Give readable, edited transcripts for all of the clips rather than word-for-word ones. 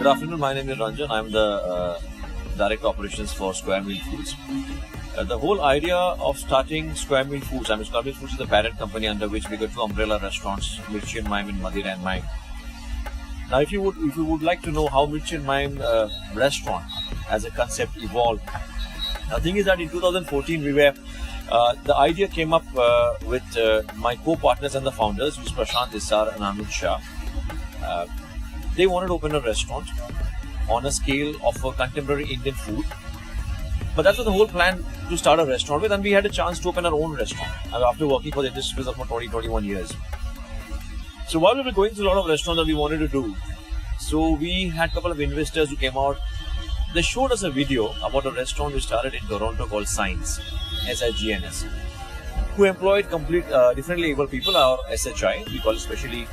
afternoon, my name is Ranjan. I'm the Direct Operations for Square Meal Foods. The whole idea of starting Square Meal Foods, Square Meal Foods is the parent company under which we got two umbrella restaurants, Mirchi and Mime in Madeira and Mime. Now, if you would like to know how Mirchi and Mime restaurant as a concept evolved, the thing is that in 2014 the idea came up with my co-partners and the founders, which is Prashant Isar and Anuj Shah. They wanted to open a restaurant on a scale of a contemporary Indian food. But that was the whole plan to start a restaurant with, and we had a chance to open our own restaurant after working for the industry for 20-21 years. So while we were going through a lot of restaurants that we wanted to do, so we had a couple of investors who came out. They showed us a video about a restaurant we started in Toronto called Signs, S-I-G-N-S, who employed differently able people, or SHI, we call it specially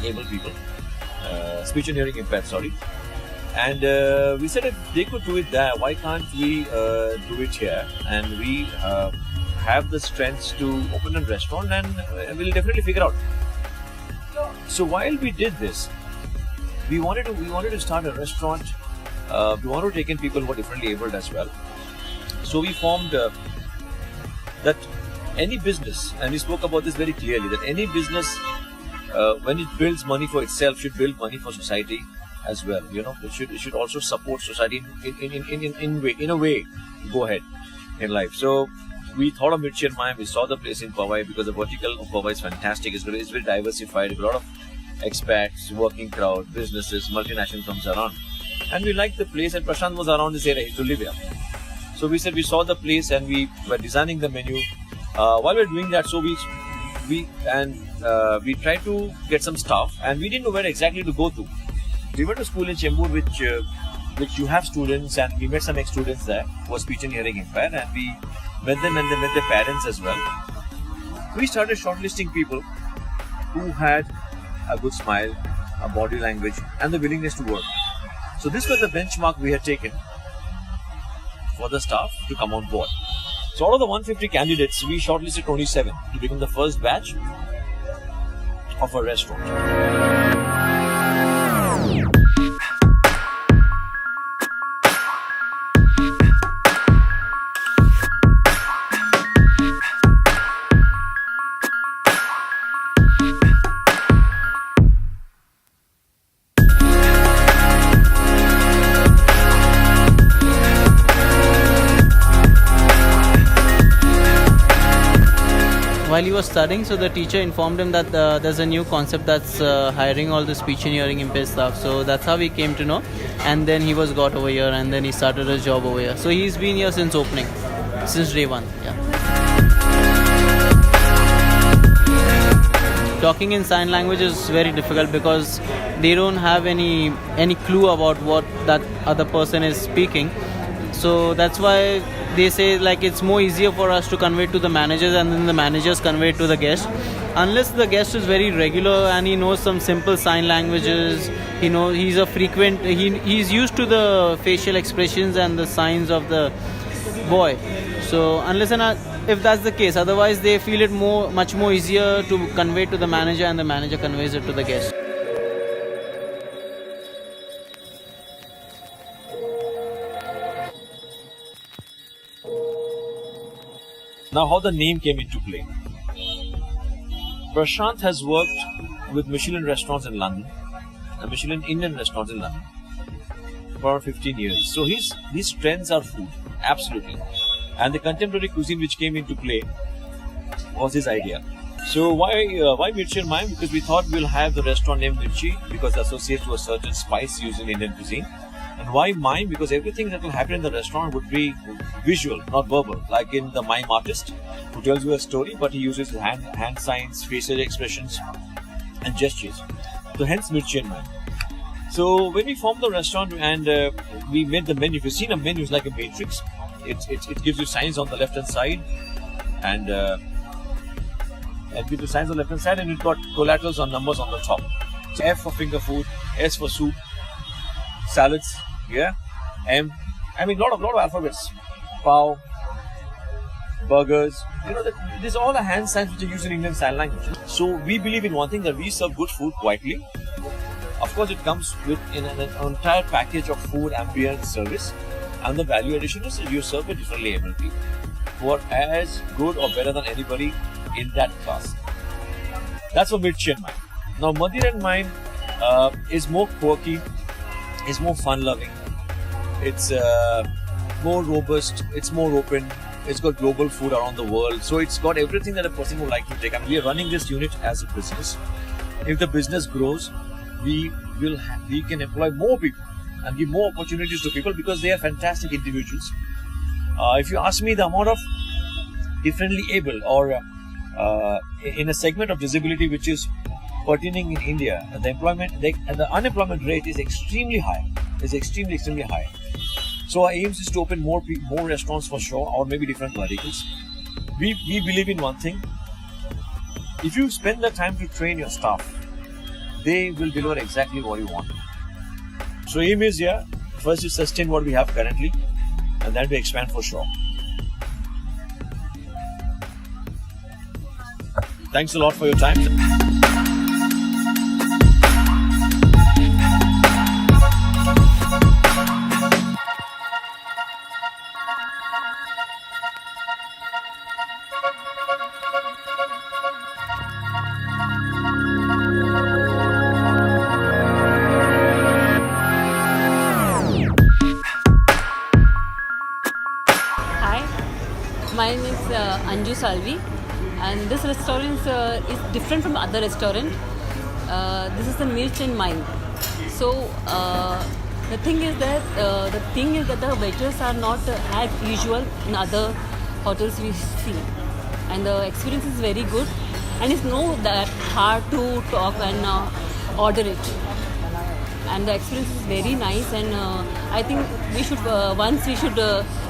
able people, speech and hearing impaired, sorry. And we said if they could do it there, why can't we do it here? And we have the strength to open a restaurant, and we'll definitely figure out. So while we did this, we wanted to start a restaurant. We wanted to take in people who are differently abled as well. So we formed that any business, and we spoke about this very clearly, that any business, when it builds money for itself, should build money for society as well. You know, it should also support society in a way. Go ahead in life. So we thought of Mirchi and Mime. We saw the place in Powai because the vertical of Powai is fantastic. It's very diversified. A lot of expats, working crowd, businesses, multinational firms around. And we liked the place, and Prashant was around this area, he used to live here. So we said we saw the place and we were designing the menu. While we were doing that, so we tried to get some staff, and we didn't know where exactly to go to. We went to school in Chembur, which you have students, and we met some ex-students there who were speech and hearing impaired, and we met them and they met their parents as well. We started shortlisting people who had a good smile, a body language, and the willingness to work. So this was the benchmark we had taken for the staff to come on board. So out of the 150 candidates, we shortlisted 27 to become the first batch of a restaurant. While he was studying, so the teacher informed him that there's a new concept that's hiring all the speech and hearing impaired staff. So that's how he came to know, and then he was got over here, and then he started his job over here. So he's been here since opening, since day one. Yeah. Talking in sign language is very difficult because they don't have any clue about what that other person is speaking. So that's why they say like it's more easier for us to convey to the managers, and then the managers convey it to the guest. Unless the guest is very regular and he knows some simple sign languages, he's a frequent, he's used to the facial expressions and the signs of the boy. So unless and if that's the case, otherwise they feel it much more easier to convey to the manager, and the manager conveys it to the guest. Now, how the name came into play. Prashant has worked with Michelin restaurants in London, and Michelin Indian restaurants in London for around 15 years. So his strengths are food, absolutely. And the contemporary cuisine which came into play was his idea. So why Mirchi and Mime? Because we thought we'll have the restaurant named Mirchi because it associates to a certain spice used in Indian cuisine. And why Mime? Because everything that will happen in the restaurant would be visual, not verbal. Like in the mime artist who tells you a story, but he uses hand signs, facial expressions and gestures. So hence Mirchi and Mime. So when we formed the restaurant and we made the menu, if you've seen a menu, it's like a matrix. It gives you signs on the left hand side, and gives you signs on the left hand side, and it's got collaterals on numbers on the top. So F for finger food, S for soup, salads, yeah, M. I mean, lot of alphabets. Pav, burgers. These are all the hand signs which are used in Indian sign language. So we believe in one thing, that we serve good food quietly. Of course, it comes with in an entire package of food, ambience, service, and the value addition is you serve with differently able people who are as good or better than anybody in that class. That's for Mirchi and Mime. Now, Madir and Mime is more quirky, is more fun-loving, it's more robust, it's more open, it's got global food around the world, so it's got everything that a person would like to take. And we are running this unit as a business. If the business grows, we can employ more people and give more opportunities to people because they are fantastic individuals. If you ask me, the amount of differently able or in a segment of disability which is pertaining in India, the unemployment rate is extremely high. It's extremely high. So our aims is to open more restaurants for sure, or maybe different verticals. We believe in one thing: if you spend the time to train your staff, they will deliver exactly what you want. So aim is first to sustain what we have currently, and then to expand for sure. Thanks a lot for your time. Hi, my name is Anju Salvi, and this restaurant is different from other restaurant. This is the Mirchi and Mime. So the thing is that the waiters are not as usual in other hotels we see, and the experience is very good, and it's not that hard to talk and order it. And the experience is very nice, and I think we should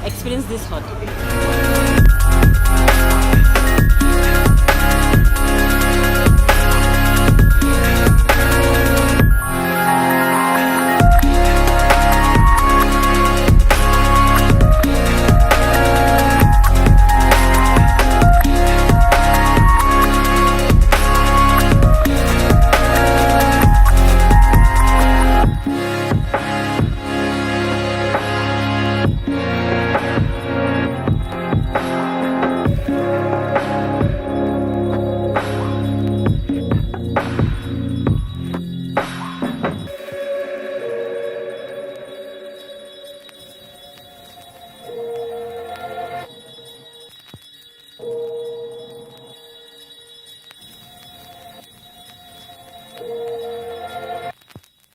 experience this hotel.